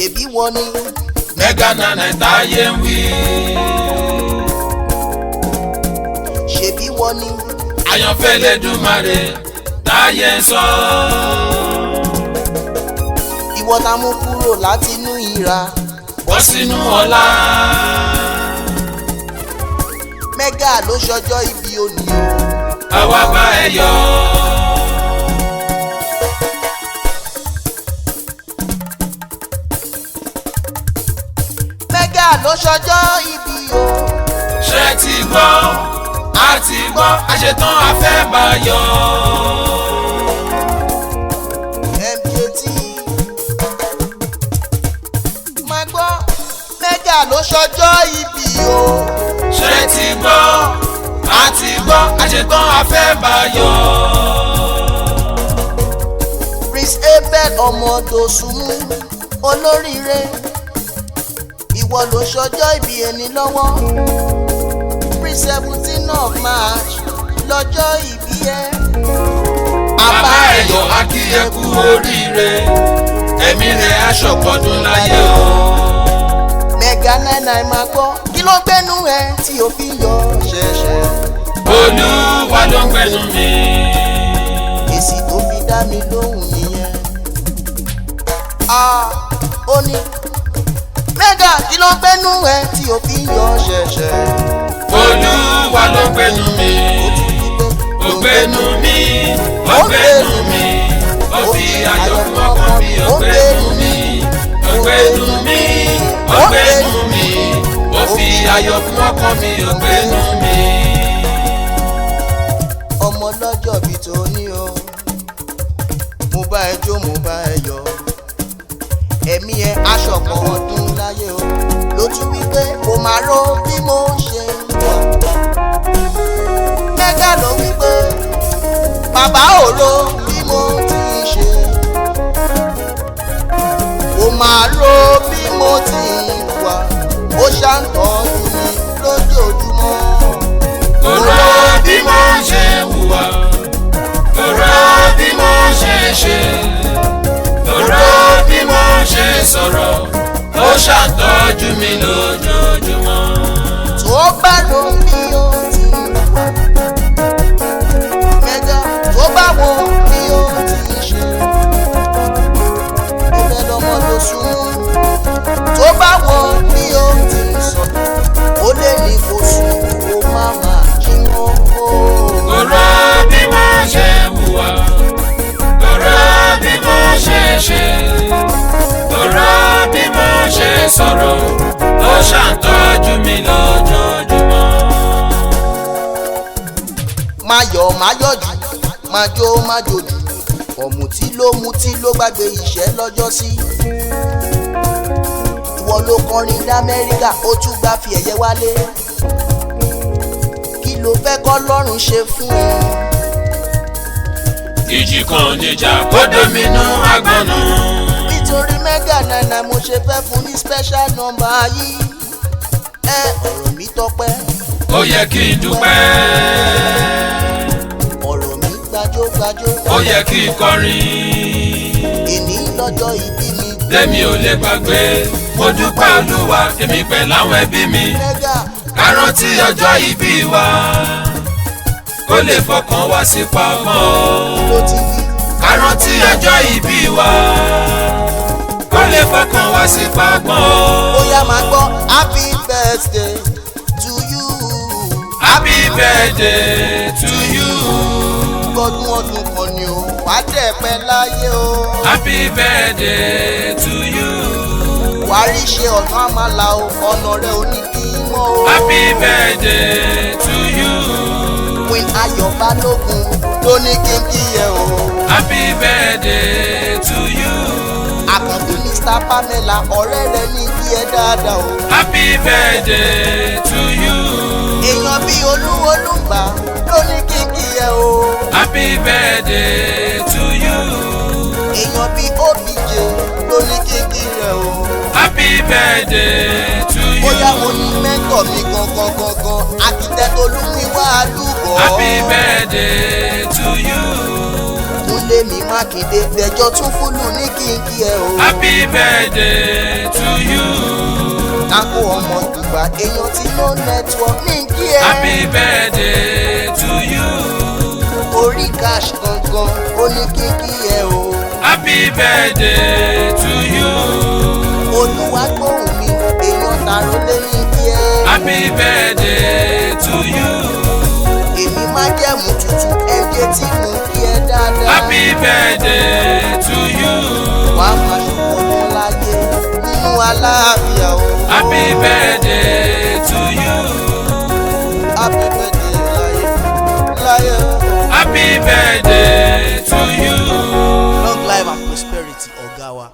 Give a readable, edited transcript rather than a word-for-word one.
ṣebí wọ́n ní. Mega Nine táyé ń wí. ṣebí wọ́n ní. Àyànfẹ́ Elédùmarè táyé ń sọ. ìwọ ta mú kúrò látinú ìra. Bọ́ sínú ọlá. Mega ló ṣọjọ́ ìbí òní o. Àwa bá ẹ yọ̀. Mega ló ṣọjọ́ ìbí o. Ṣé ti gbọ́? A ti gbọ́, a ṣetán a fẹ́ bá yọ̀. MKT máa gbọ́. Mega ló ṣọjọ́ ìbí o. Ṣé ti gbọ́? A ti gbọ́, a ṣetán a fẹ́ bá yọ̀. Prince Abel ọmọ Dòsùnmú olóríire. Ìwọ ló ṣọjọ́ ìbí ẹni lọ́wọ́. Prince 17 of March lọ́jọ́ ìbí ẹ. Bàbá ẹ̀yọ̀ a kí ẹ kú oríire. Ẹ̀mí rẹ̀ aṣọ̀pọ̀dún láyé o. Mega Nine máa gbọ́. Kí ló gbẹ́nu ẹ tí o fi ń yọ ṣẹ̀ṣẹ̀? Olúwa ló ń gbẹ̀nu mi. Èsì tó fi dá mi lóhùn nìyẹn. Ó ní Mega kí ló gbẹ́nu ẹ tí o fi ń yọ ṣẹ̀ṣẹ̀? Olúwa ló ń gbẹ̀nu mi. Ó gbẹ̀nu mi, ó gbẹ̀nu mi. Ó fi ayọ̀ fún ọkàn mi. Ó gbẹ̀nu mi, ó gbẹ̀nu mi. Ó gbẹ̀nu mi. Ó fi ayọ̀ fún ọkàn mi. Ó gbẹ̀nu mi. Ọmọ lọ́jọ́ bíi tòní o. Mo bá ẹ jó, mo bá ẹ yọ̀. Ẹ̀mí ẹ aṣọ̀pọ̀ ọdún láyé o. Ló tún wí pé kò máa ró bí mo ṣe ń bọ̀. Mega ló wí pé bàbá ò ró bí mo ti ń ṣe. Kò máa ró bí mo ti ń wà. Ó ṣàǹtọ́jú mi lójoojúmọ́. Kò rò bí mo ṣe hùwà. Kò rò bí mo ṣe ṣe. Kò rò bí mo ṣe sọ̀rọ̀. Ó ṣàtọ́jú mi lójoojúmọ́. Tó bá rò bí ó ti wà. Mega tó bá wo bí ó ti ṣe. Ìfẹ́ lọmọ tó sùn. Tó bá wo bí ó ti sọ. Ó lè ní kó sùn kó má máa jí mọ́. Kò rò bí mo ṣe hùwà. Kò rò bí mo ṣe ṣe. Kò rò bí mo ṣe sọ̀rọ̀. Ó ṣàtọ́jú mi lójoojúmọ́. Má yọ̀ má yọ̀jù, má jó má jòjù. Ọ̀mùtí ló gbàgbé ìṣẹ́ lọ́jọ́ sí. Ìwọ ló kọrin d'Amẹ́ríkà ó tún gbà fi ẹ̀yẹ wálé. Kí ló fẹ́ k'Ọlọ́run ṣe fún ẹ? Ìjì kan níjà kó dominú agbọ̀nù. Nítorí Mega Nine mo ṣe fẹ́ fún ní special number yìí. Ọ̀rọ̀ mi tọ́pẹ́. Ó yẹ kí n dúpẹ́. Ọ̀rọ̀ mi gbàjógbàjó. Ó yẹ kí n kọrin. Èní lọ́jọ́ ìbí mi. Lẹ́mi ò lè gbàgbé. Mo dúpẹ́ Olúwa èmi pẹ̀lú àwọn ẹbí mi. Mega Ká rántí ọjọ́ ìbí wa. Kó lè fọkàn wá sí pamọ́. ló ti wí. Ká rántí ọjọ́ ìbí wa. Kó lè fọkàn wá sí pamọ́. Bóyá máa gbọ́ happy birthday to you. Happy birthday to you. Gbọ́dún ọdún kan ni o, wàá dẹ̀ pẹ́ láyé o. Happy birthday to you. Wàá rí ṣe ọ̀nà àmàlà o, ọ̀nà rẹ̀ ò ní bí mọ́ o. Happy birthday to you. Queen Ayọ̀ Balógun ló ní kí n kí ẹ o. Happy birthday to you. Àkàndé Mr. Pamela ọ̀rẹ́ rẹ̀ ní kí ẹ dáadáa o. Happy birthday to you. Èèyàn bíi Olúwolúgbà ló ní kí n kí ẹ o. Happy birthday to you. Èèyàn bíi OBJ ló ní kí n kí ẹ o. Happy birthday to you. Bóyá mo ní mẹ́ńtọ̀ mi gangan akitẹ́ Olúmiwá Àlùbọ̀. Happy birthday to you. Kúnlé Lémi Mákindé fẹjọ́ tún fúlù ní kínkí ẹ o. Happy birthday to you. Tako ọmọ Ìgbà èèyàn tí no network ní kí ẹ. Happy birthday to you. Orí cash gangan ó ní kínkí ẹ o. Happy birthday to you. Olúwa gbóhùn mi èèyàn tààrọ lé ní kí ẹ. Happy birthday to you. Èmi máa jẹ̀mú tuntun ẹ̀jẹ̀ tí mò ń kí ẹ dáadáa. Happy birthday to you. Wàá máa ṣọ̀pọ̀dún láyé nínú aláàbíà o. Happy birthday to you. Happy birthday láyé. Happy birthday to you. Long life and prosperity ọ̀gá wa.